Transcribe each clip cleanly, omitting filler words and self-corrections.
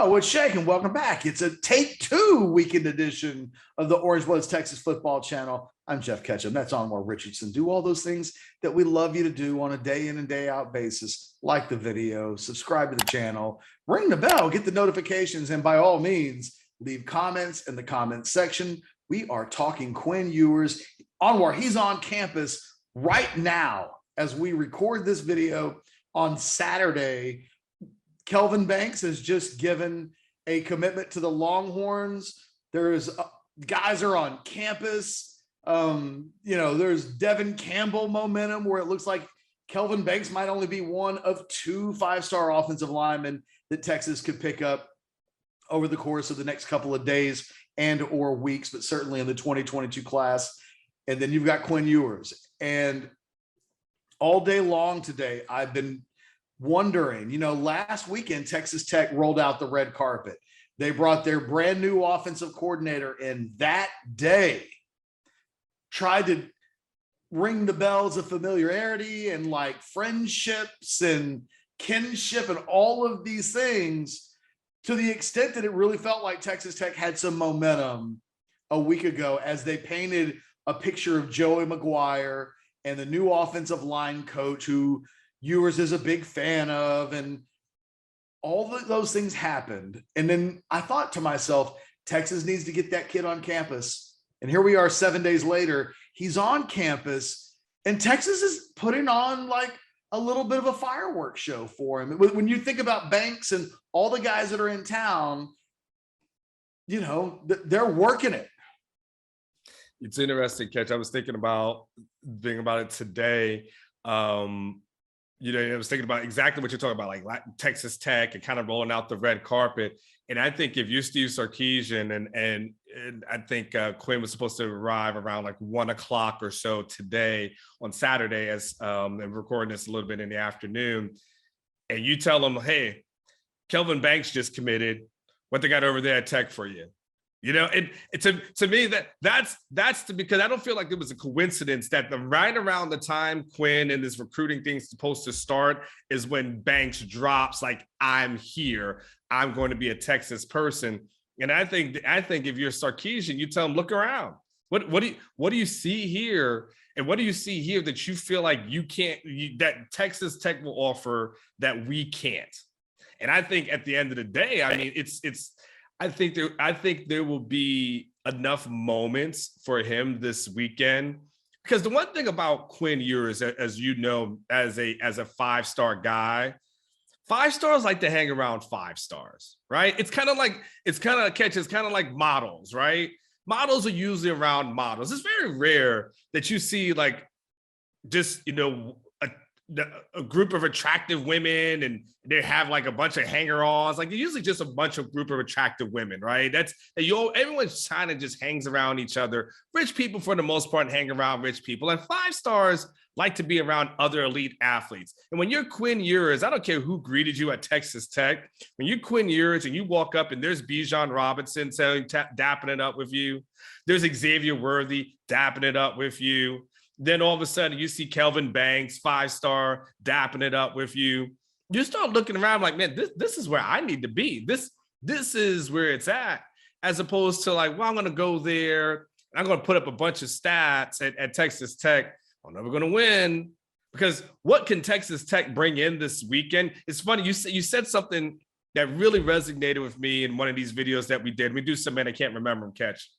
Yo, what's shaking? Welcome back. It's a take two weekend edition of the Orange Bloods Texas Football Channel. I'm Jeff Ketchum. That's Anwar Richardson. Do all those things that we love you to do on a day in and day out basis. Like the video, subscribe to the channel, ring the bell, get the notifications, and by all means, leave comments in the comments section. We are talking Quinn Ewers. Anwar, he's on campus right now as we record this video on Saturday. Kelvin Banks has just given a commitment to the Longhorns. There's guys are on campus. There's Devin Campbell momentum where it looks like Kelvin Banks might only be one of two five-star offensive linemen that Texas could pick up over the course of the next couple of days and or weeks, but certainly in the 2022 class. And then you've got Quinn Ewers. And all day long today, I've been wondering, last weekend, Texas Tech rolled out the red carpet. They brought their brand new offensive coordinator in that day, tried to ring the bells of familiarity and like friendships and kinship and all of these things to the extent that it really felt like Texas Tech had some momentum a week ago as they painted a picture of Joey McGuire and the new offensive line coach who Ewers is a big fan of, and all those things happened. And then I thought to myself, Texas needs to get that kid on campus. And here we are 7 days later, he's on campus, and Texas is putting on like a little bit of a fireworks show for him. When you think about Banks and all the guys that are in town, they're working it. It's interesting, Catch. I was thinking about it today. I was thinking about exactly what you're talking about, like Texas Tech and kind of rolling out the red carpet. And I think if you're Steve Sarkisian and I think Quinn was supposed to arrive around like 1 o'clock or so today on Saturday, as and recording this a little bit in the afternoon, and you tell them, hey, Kelvin Banks just committed. What they got over there at Tech for you? To me, that's because I don't feel like it was a coincidence that right around the time Quinn and this recruiting thing's supposed to start is when Banks drops like, I'm here, I'm going to be a Texas person. And I think if you're Sarkisian, you tell him, look around. What do you see here? And what do you see here that you feel like that Texas Tech will offer that we can't? And I think at the end of the day, I mean, I think there will be enough moments for him this weekend, because the one thing about Quinn Ewers, as you know, as a five-star guy, five stars like to hang around five stars, right? It's kind of like models, right? Models are usually around models. It's very rare that you see like just a group of attractive women and they have like a bunch of hanger-ons. Like, they're usually just a bunch of group of attractive women, right? Everyone's kind of just hangs around each other. Rich people, for the most part, hang around rich people, and five stars like to be around other elite athletes. And when you're Quinn Ewers, I don't care who greeted you at Texas Tech. When you're Quinn Ewers and you walk up and there's Bijan Robinson dapping it up with you, there's Xavier Worthy dapping it up with you. Then all of a sudden you see Kelvin Banks, five-star, dapping it up with you. You start looking around like, man, this is where I need to be. This is where it's at, as opposed to like, well, I'm going to go there. I'm going to put up a bunch of stats at Texas Tech. I'm never going to win, because what can Texas Tech bring in this weekend? It's funny. You said something that really resonated with me in one of these videos that we did. We do some, man, I can't remember them, Catch.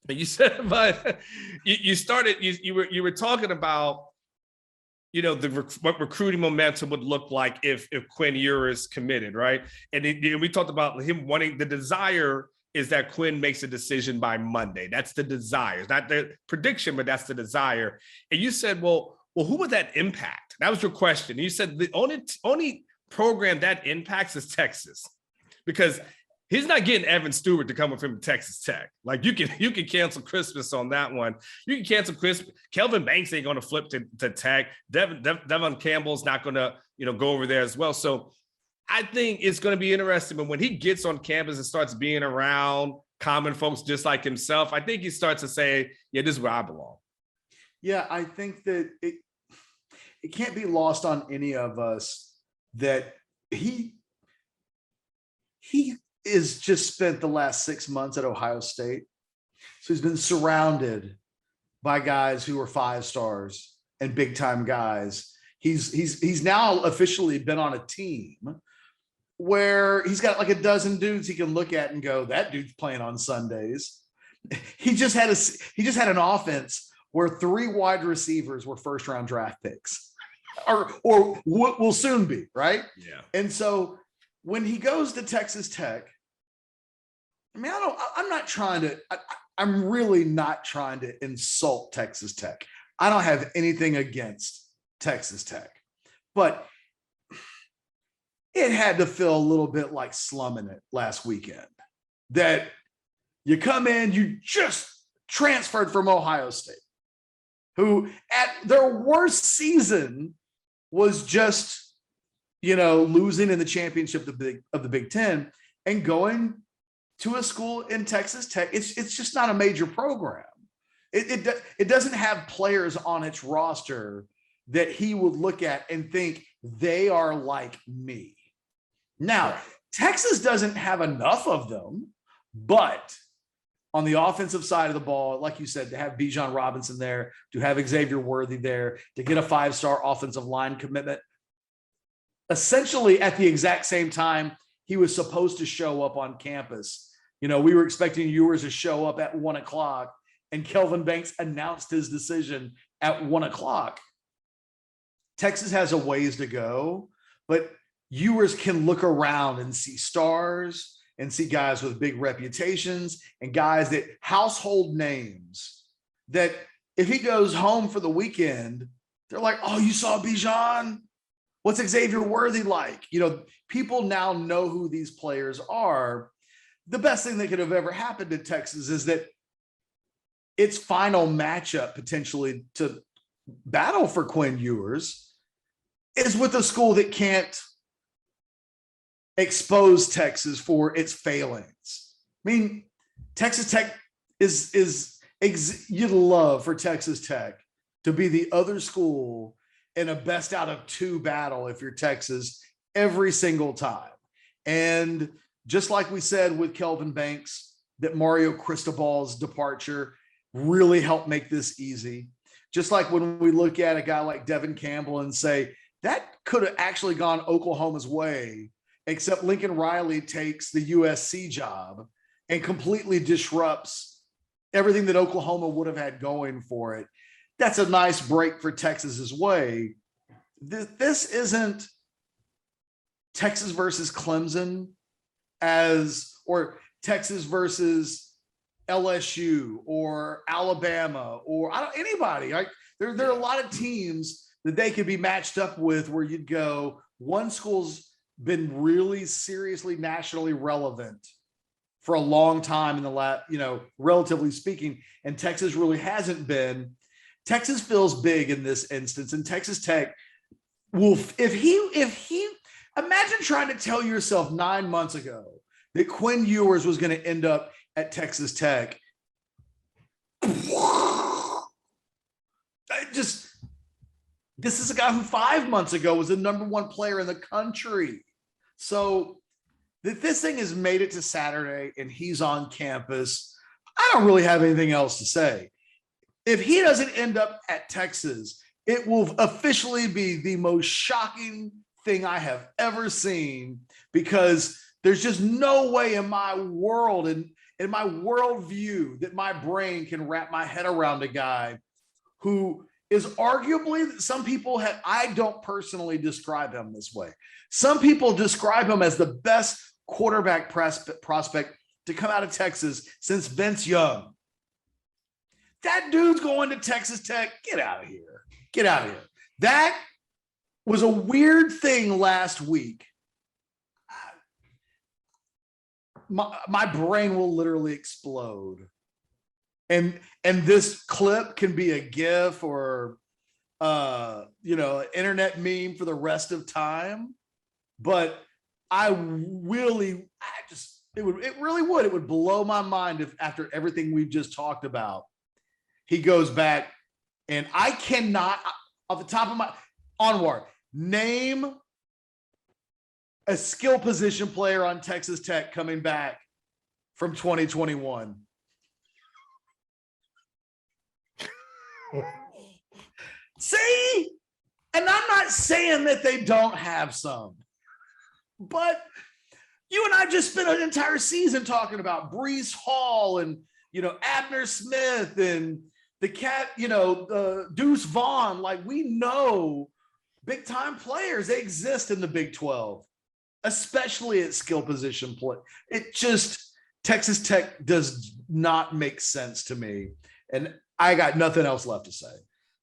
But you said, but you were talking about, what recruiting momentum would look like if Quinn Ewers committed, right? And we talked about him wanting, the desire is that Quinn makes a decision by Monday. That's the desire, not the prediction, but that's the desire. And you said, well, who would that impact? That was your question. And you said the only program that impacts is Texas, because he's not getting Evan Stewart to come with him to Texas Tech. Like, you can cancel Christmas on that one. You can cancel Christmas. Kelvin Banks ain't going to flip to Tech. Devin Campbell's not going to go over there as well. So I think it's going to be interesting. But when he gets on campus and starts being around common folks just like himself, I think he starts to say, yeah, this is where I belong. Yeah, I think that it can't be lost on any of us that he is just spent the last 6 months at Ohio State. So he's been surrounded by guys who are 5 stars and big time guys. He's now officially been on a team where he's got like a dozen dudes he can look at and go, that dude's playing on Sundays. He just had an offense where 3 wide receivers were first round draft picks, or will soon be, right? Yeah. And so when he goes to Texas Tech, I mean, I'm really not trying to insult Texas Tech. I don't have anything against Texas Tech, but it had to feel a little bit like slumming it last weekend. That you come in, you just transferred from Ohio State, who at their worst season was just, losing in the championship of the Big Ten, and going to a school in Texas Tech. It's just not a major program. It doesn't have players on its roster that he would look at and think they are like me. Now, Texas doesn't have enough of them, but on the offensive side of the ball, like you said, to have Bijan Robinson there, to have Xavier Worthy there, to get a 5-star offensive line commitment, essentially at the exact same time he was supposed to show up on campus. We were expecting Ewers to show up at 1:00, and Kelvin Banks announced his decision at 1:00. Texas has a ways to go, but Ewers can look around and see stars and see guys with big reputations and guys that household names that if he goes home for the weekend, they're like, oh, you saw Bijan? What's Xavier Worthy like? People now know who these players are. The best thing that could have ever happened to Texas is that its final matchup potentially to battle for Quinn Ewers is with a school that can't expose Texas for its failings. I mean, Texas Tech you'd love for Texas Tech to be the other school in a best out of 2 battle if you're Texas every single time. And just like we said with Kelvin Banks, that Mario Cristobal's departure really helped make this easy. Just like when we look at a guy like Devin Campbell and say, that could have actually gone Oklahoma's way, except Lincoln Riley takes the USC job and completely disrupts everything that Oklahoma would have had going for it. That's a nice break for Texas's way. This isn't Texas versus Clemson or Texas versus LSU or Alabama or anybody. There are a lot of teams that they could be matched up with where you'd go, one school's been really seriously nationally relevant for a long time in the last, relatively speaking, and Texas really hasn't been. Texas feels big in this instance, and Texas Tech will, if he imagine trying to tell yourself 9 months ago that Quinn Ewers was going to end up at Texas Tech. This is a guy who 5 months ago was the #1 player in the country. So that this thing has made it to Saturday and he's on campus, I don't really have anything else to say. If he doesn't end up at Texas, it will officially be the most shocking thing I have ever seen, because there's just no way in my world and in my worldview that my brain can wrap my head around a guy who is arguably, some people have, I don't personally describe him this way. Some people describe him as the best quarterback prospect to come out of Texas since Vince Young. That dude's going to Texas Tech. Get out of here. Get out of here. That was a weird thing last week. My brain will literally explode. And this clip can be a GIF or an internet meme for the rest of time. But it really would. It would blow my mind if after everything we've just talked about, he goes back, and I cannot, off the top of my, Anwar, name a skill position player on Texas Tech coming back from 2021. See? And I'm not saying that they don't have some, but you and I just spent an entire season talking about Breece Hall and, Abner Smith and the cat, Deuce Vaughn. Like, we know big time players, they exist in the Big 12, especially at skill position play. It just, Texas Tech does not make sense to me. And I got nothing else left to say.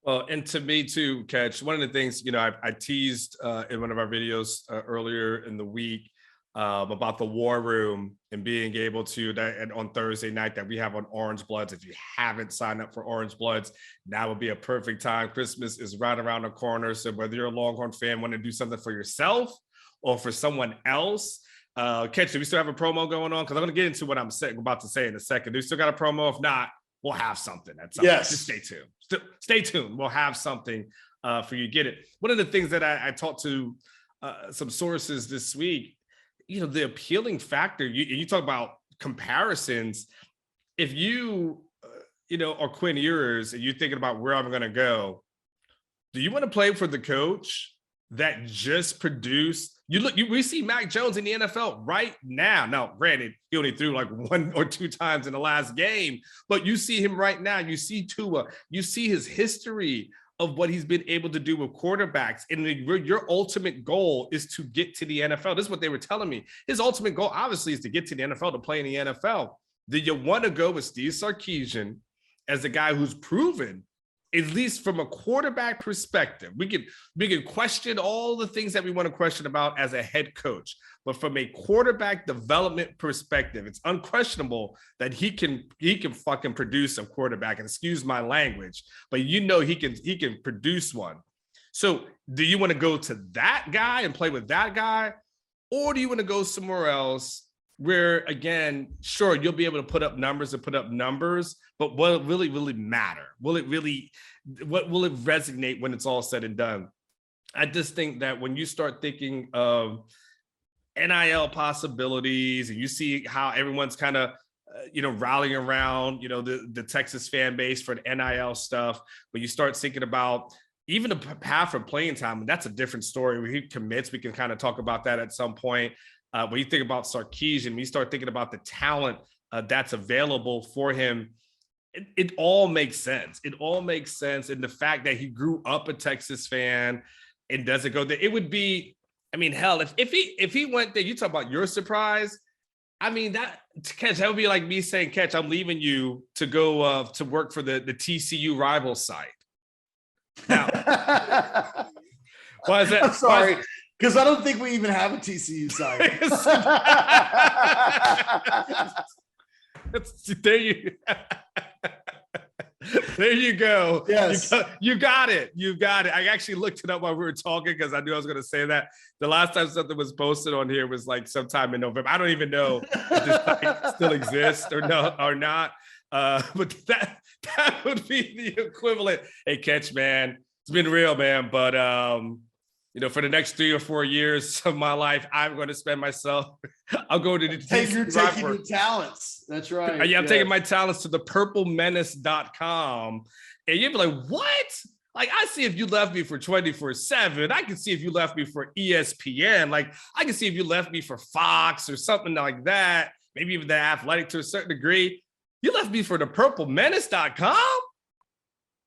Well, and to me too, Catch, one of the things, I teased in one of our videos earlier in the week about the war room and being able to, and on Thursday night that we have on Orange Bloods. If you haven't signed up for Orange Bloods, now would be a perfect time. Christmas is right around the corner. So whether you're a Longhorn fan, want to do something for yourself or for someone else, Catch, do we still have a promo going on? Because I'm going to get into what I'm about to say in a second. Do we still got a promo? If not, we'll have something. Yes. Just stay tuned. Stay tuned. We'll have something for you to get it. One of the things that I talked to some sources this week, the appealing factor, you talk about comparisons. If you, are Quinn Ewers and you're thinking about where I'm going to go, do you want to play for the coach that just produced? We see Mac Jones in the NFL right now. Now, granted, he only threw like 1 or 2 times in the last game, but you see him right now. You see Tua. You see his history of what he's been able to do with quarterbacks. And your ultimate goal is to get to the NFL. This is what they were telling me. His ultimate goal, obviously, is to get to the NFL, to play in the NFL. Do you want to go with Steve Sarkisian as a guy who's proven, at least from a quarterback perspective? We can question all the things that we want to question about as a head coach, but from a quarterback development perspective, it's unquestionable that he can fucking produce a quarterback. And excuse my language, but he can produce one. So do you want to go to that guy and play with that guy, or do you want to go somewhere else where, again, sure, you'll be able to put up numbers, but will it really matter? What will it resonate when it's all said and done? I just think that when you start thinking of NIL possibilities and you see how everyone's kind of, rallying around, the Texas fan base for the NIL stuff, when you start thinking about even the path for playing time, that's a different story. When he commits, we can kind of talk about that at some point. When you think about Sarkisian, when you start thinking about the talent that's available for him, it all makes sense. It all makes sense. And the fact that he grew up a Texas fan and doesn't go there, it would be, hell, if he went there, you talk about your surprise. That would be like me saying, Catch, I'm leaving you to go to work for the TCU rival site. Now, why is that? I'm sorry. Because I don't think we even have a TCU site. There you go. Yes. You got it. I actually looked it up while we were talking because I knew I was going to say that. The last time something was posted on here was like sometime in November. I don't even know if this site still exists or not. But that would be the equivalent. Hey, Catch, man, it's been real, man. But for the next 3 or 4 years of my life, I'm going to spend myself. I'll go to the taking your talents. That's right. I'm taking my talents to the purplemenace.com. And you'd be like, what? Like, I see if you left me for 24/7. I can see if you left me for ESPN. Like, I can see if you left me for Fox or something like that. Maybe even The Athletic to a certain degree. You left me for the purplemenace.com?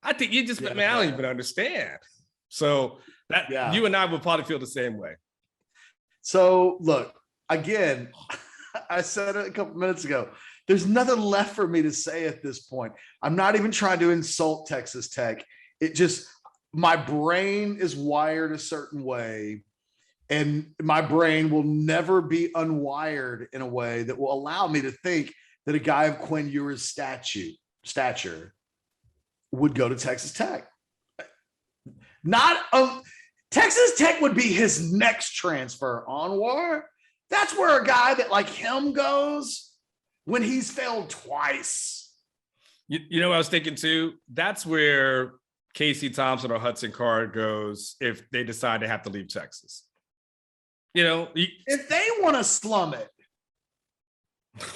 I think you just, man, I don't even understand. So you and I would probably feel the same way. So look, again, I said it a couple minutes ago, there's nothing left for me to say at this point. I'm not even trying to insult Texas Tech. It just, my brain is wired a certain way, and my brain will never be unwired in a way that will allow me to think that a guy of Quinn Ewers' stature would go to Texas Tech. Texas Tech would be his next transfer, Anwar. That's where a guy that like him goes when he's failed twice. You know what I was thinking too? That's where Casey Thompson or Hudson Card goes if they decide they have to leave Texas. You know, If they want to slum it,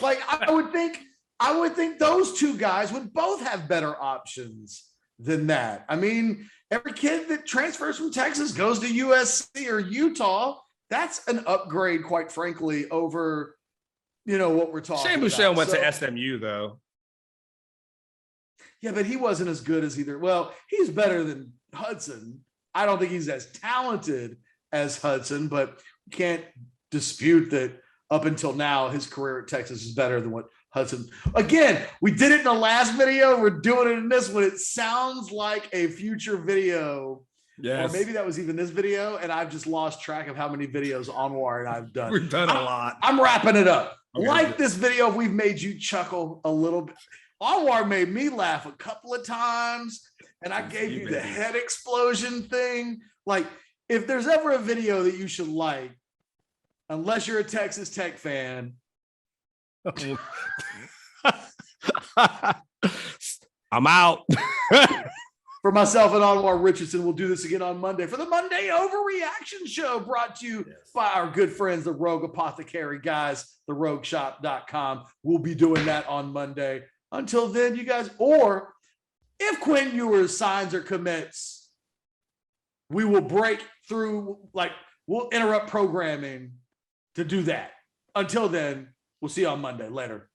like I would think those two guys would both have better options than that. I mean, every kid that transfers from Texas goes to USC or Utah. That's an upgrade, quite frankly, over what we're talking Shane about. Buechele went to SMU though. Yeah, but he wasn't as good as either. Well, he's better than Hudson. I don't think he's as talented as Hudson, but you can't dispute that up until now, his career at Texas is better than what Hudson. Again, we did it in the last video. We're doing it in this one. It sounds like a future video. Yes. Or maybe that was even this video, and I've just lost track of how many videos Anwar and I've done. We've done a lot. I'm wrapping it up. Okay, like this video, we've made you chuckle a little bit. Anwar made me laugh a couple of times, and I gave you the head explosion thing. Like, if there's ever a video that you should like, unless you're a Texas Tech fan. I'm out. For myself and Anwar Richardson, we'll do this again on Monday for the Monday Overreaction Show, brought to you by our good friends, the Rogue Apothecary guys, therogueshop.com. We'll be doing that on Monday. Until then, you guys, or if Quinn Ewers signs or commits, we will break through, we'll interrupt programming to do that. Until then, we'll see you on Monday. Later.